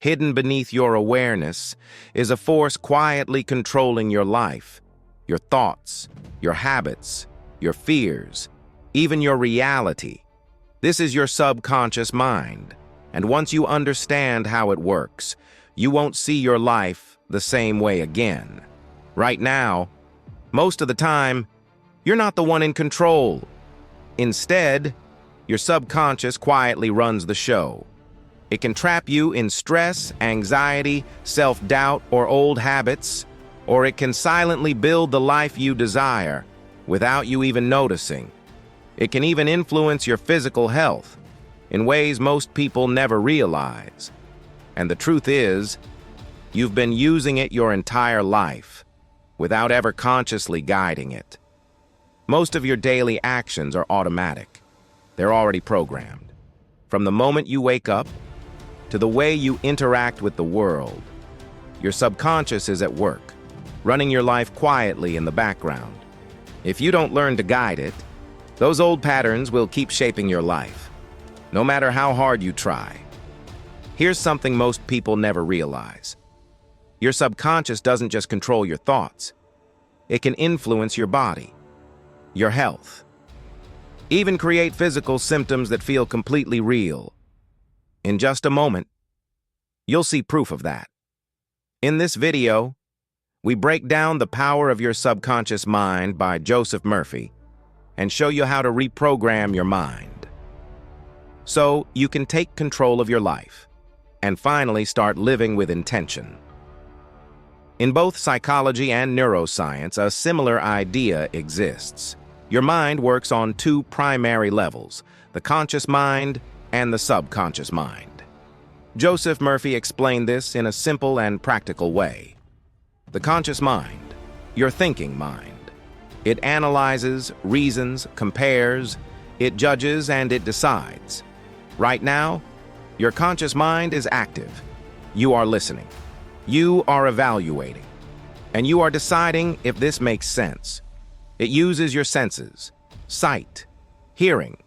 hidden beneath your awareness, is a force quietly controlling your life, your thoughts, your habits, your fears, even your reality. This is your subconscious mind, and once you understand how it works, you won't see your life the same way again. Right now, most of the time, you're not the one in control. Instead, your subconscious quietly runs the show. It can trap you in stress, anxiety, self-doubt, or old habits, or it can silently build the life you desire without you even noticing. It can even influence your physical health in ways most people never realize. And the truth is, you've been using it your entire life without ever consciously guiding it. Most of your daily actions are automatic. They're already programmed. From the moment you wake up to the way you interact with the world, your subconscious is at work, running your life quietly in the background. If you don't learn to guide it, those old patterns will keep shaping your life, no matter how hard you try. Here's something most people never realize. Your subconscious doesn't just control your thoughts. It can influence your body, your health, even create physical symptoms that feel completely real. In just a moment, you'll see proof of that. In this video, we break down The Power of Your Subconscious Mind by Joseph Murphy and show you how to reprogram your mind so you can take control of your life and finally start living with intention. In both psychology and neuroscience, a similar idea exists. Your mind works on two primary levels, the conscious mind and the subconscious mind. Joseph Murphy explained this in a simple and practical way. The conscious mind, your thinking mind. It analyzes, reasons, compares, it judges, and it decides. Right now, your conscious mind is active. You are listening. You are evaluating. And you are deciding if this makes sense. It uses your senses, sight, hearing,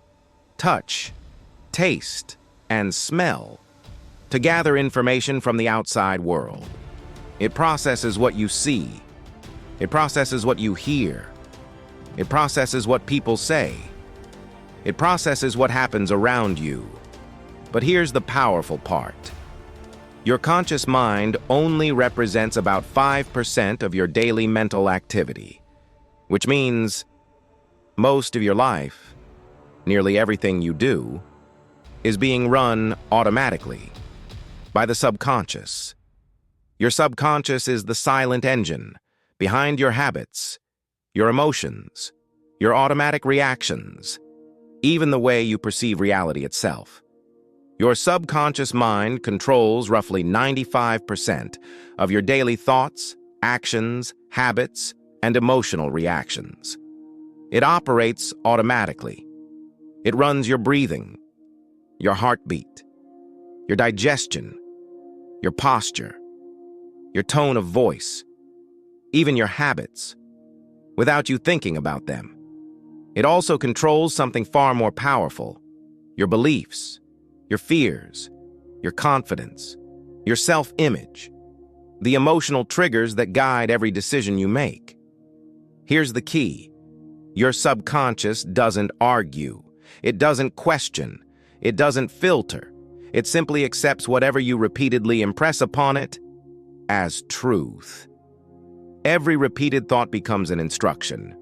touch, taste, and smell to gather information from the outside world. It processes what you see. It processes what you hear. It processes what people say. It processes what happens around you. But here's the powerful part. Your conscious mind only represents about 5% of your daily mental activity, which means most of your life, nearly everything you do, is being run automatically by the subconscious. Your subconscious is the silent engine behind your habits, your emotions, your automatic reactions, even the way you perceive reality itself. Your subconscious mind controls roughly 95% of your daily thoughts, actions, habits, and emotional reactions. It operates automatically. It runs your breathing, your heartbeat, your digestion, your posture, your tone of voice, even your habits, without you thinking about them. It also controls something far more powerful, your beliefs, your fears, your confidence, your self-image, the emotional triggers that guide every decision you make. Here's the key. Your subconscious doesn't argue. It doesn't question. It doesn't filter. It simply accepts whatever you repeatedly impress upon it as truth. Every repeated thought becomes an instruction.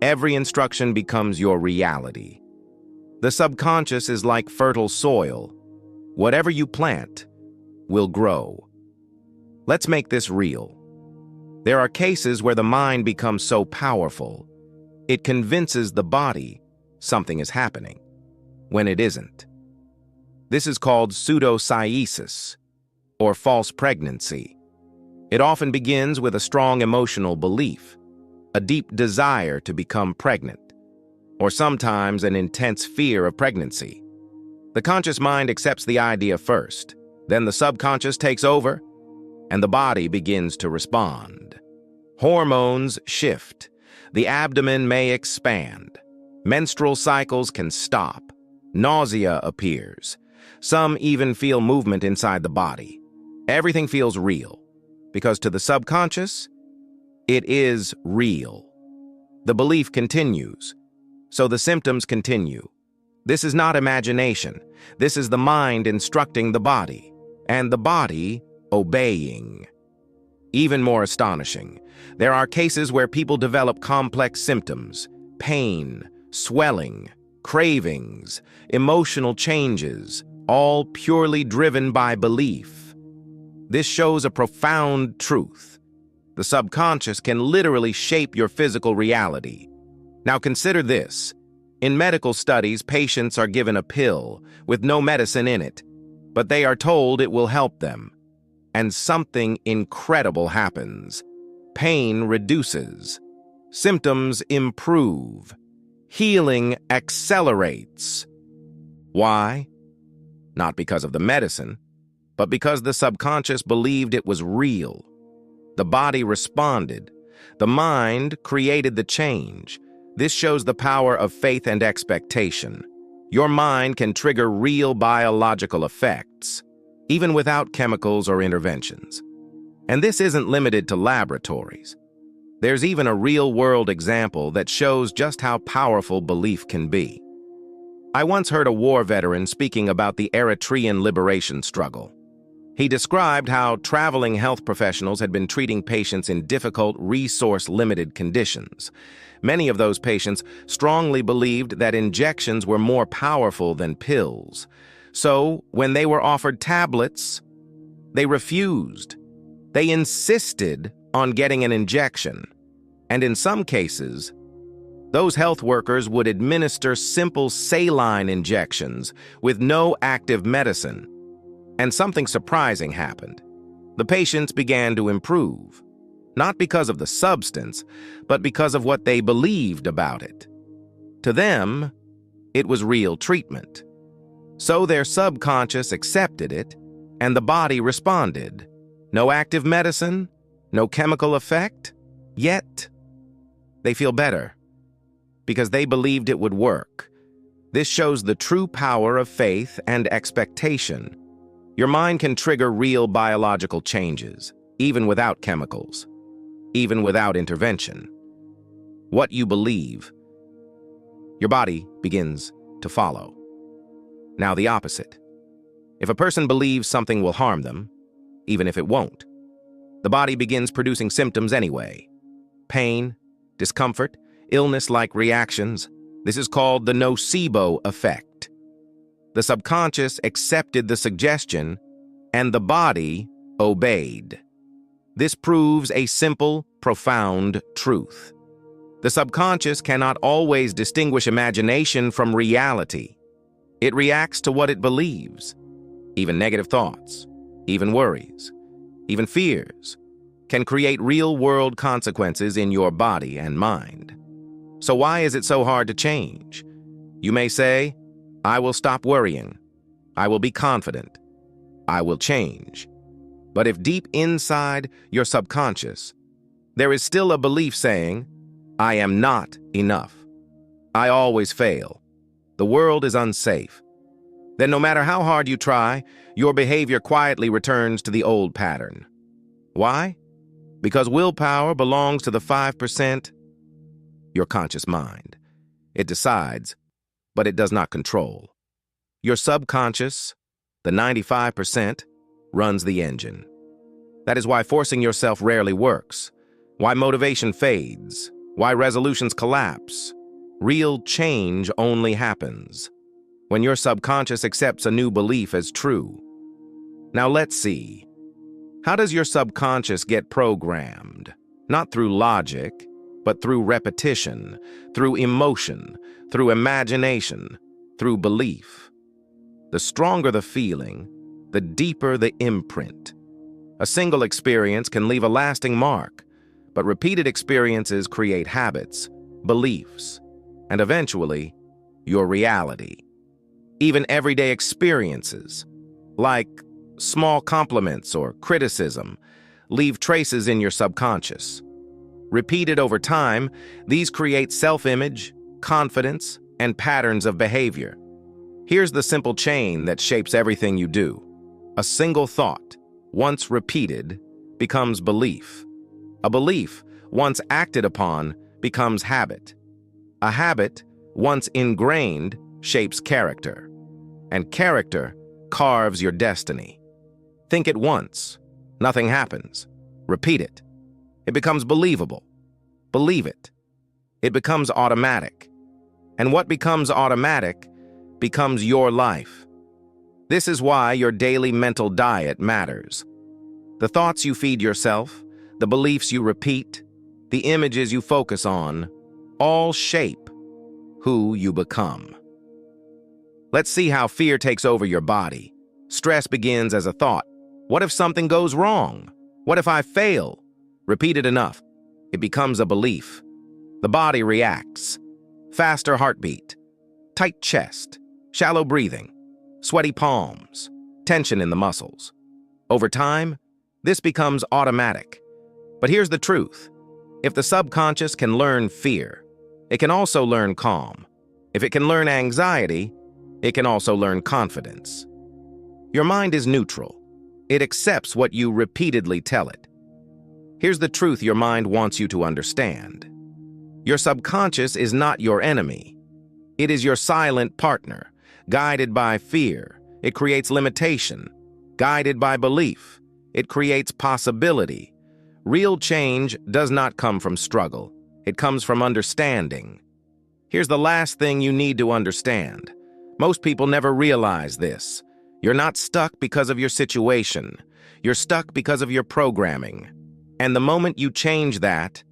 Every instruction becomes your reality. The subconscious is like fertile soil. Whatever you plant will grow. Let's make this real. There are cases where the mind becomes so powerful, it convinces the body something is happening when it isn't. This is called pseudosciesis, or false pregnancy. It often begins with a strong emotional belief, a deep desire to become pregnant, or sometimes an intense fear of pregnancy. The conscious mind accepts the idea first, then the subconscious takes over, and the body begins to respond. Hormones shift. The abdomen may expand. Menstrual cycles can stop. Nausea appears. Some even feel movement inside the body. Everything feels real, because to the subconscious, it is real. The belief continues, so the symptoms continue. This is not imagination. This is the mind instructing the body, and the body obeying. Even more astonishing, there are cases where people develop complex symptoms, pain, swelling, cravings, emotional changes, all purely driven by belief. This shows a profound truth. The subconscious can literally shape your physical reality. Now consider this. In medical studies, patients are given a pill with no medicine in it, but they are told it will help them. And something incredible happens. Pain reduces. Symptoms improve. Healing accelerates. Why? Not because of the medicine, but because the subconscious believed it was real. The body responded. The mind created the change. This shows the power of faith and expectation. Your mind can trigger real biological effects, even without chemicals or interventions. And this isn't limited to laboratories. There's even a real-world example that shows just how powerful belief can be. I once heard a war veteran speaking about the Eritrean liberation struggle. He described how traveling health professionals had been treating patients in difficult, resource-limited conditions. Many of those patients strongly believed that injections were more powerful than pills. So, when they were offered tablets, they refused. They insisted on getting an injection. And in some cases, those health workers would administer simple saline injections with no active medicine. And something surprising happened. The patients began to improve, not because of the substance, but because of what they believed about it. To them, it was real treatment. So their subconscious accepted it, and the body responded. No active medicine, no chemical effect, yet they feel better because they believed it would work. This shows the true power of faith and expectation. Your mind can trigger real biological changes, even without chemicals, even without intervention. What you believe, your body begins to follow. Now the opposite. If a person believes something will harm them, even if it won't, the body begins producing symptoms anyway. Pain, discomfort, illness-like reactions. This is called the nocebo effect. The subconscious accepted the suggestion, and the body obeyed. This proves a simple, profound truth. The subconscious cannot always distinguish imagination from reality. It reacts to what it believes. Even negative thoughts, even worries, even fears can create real-world consequences in your body and mind. So why is it so hard to change? You may say, I will stop worrying. I will be confident. I will change. But if deep inside your subconscious, there is still a belief saying, I am not enough. I always fail. The world is unsafe. Then no matter how hard you try, your behavior quietly returns to the old pattern. Why? Because willpower belongs to the 5%, your conscious mind. It decides, but it does not control. Your subconscious, the 95%, runs the engine. That is why forcing yourself rarely works, why motivation fades, why resolutions collapse. Real change only happens when your subconscious accepts a new belief as true. Now let's see. How does your subconscious get programmed? Not through logic, but through repetition, through emotion, through imagination, through belief. The stronger the feeling, the deeper the imprint. A single experience can leave a lasting mark, but repeated experiences create habits, beliefs, and eventually, your reality. Even everyday experiences, like small compliments or criticism, leave traces in your subconscious. Repeated over time, these create self-image, confidence, and patterns of behavior. Here's the simple chain that shapes everything you do. A single thought, once repeated, becomes belief. A belief, once acted upon, becomes habit. A habit, once ingrained, shapes character. And character carves your destiny. Think it once. Nothing happens. Repeat it. It becomes believable. Believe it. It becomes automatic. And what becomes automatic becomes your life. This is why your daily mental diet matters. The thoughts you feed yourself, the beliefs you repeat, the images you focus on, all shape who you become. Let's see how fear takes over your body. Stress begins as a thought. What if something goes wrong? What if I fail? Repeat it enough. It becomes a belief. The body reacts. Faster heartbeat, tight chest, shallow breathing, sweaty palms, tension in the muscles. Over time, this becomes automatic. But here's the truth. If the subconscious can learn fear, it can also learn calm. If it can learn anxiety, it can also learn confidence. Your mind is neutral. It accepts what you repeatedly tell it. Here's the truth your mind wants you to understand. Your subconscious is not your enemy. It is your silent partner. Guided by fear, it creates limitation. Guided by belief, it creates possibility. Real change does not come from struggle. It comes from understanding. Here's the last thing you need to understand. Most people never realize this. You're not stuck because of your situation. You're stuck because of your programming. And the moment you change that,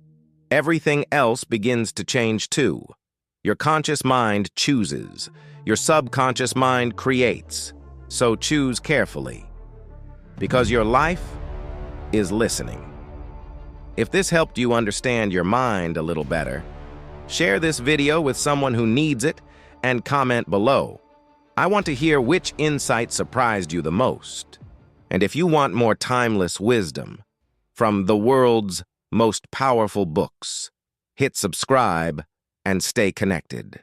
everything else begins to change too. Your conscious mind chooses. Your subconscious mind creates. So choose carefully. Because your life is listening. If this helped you understand your mind a little better, share this video with someone who needs it and comment below. I want to hear which insight surprised you the most. And if you want more timeless wisdom from the world's most powerful books, hit subscribe and stay connected.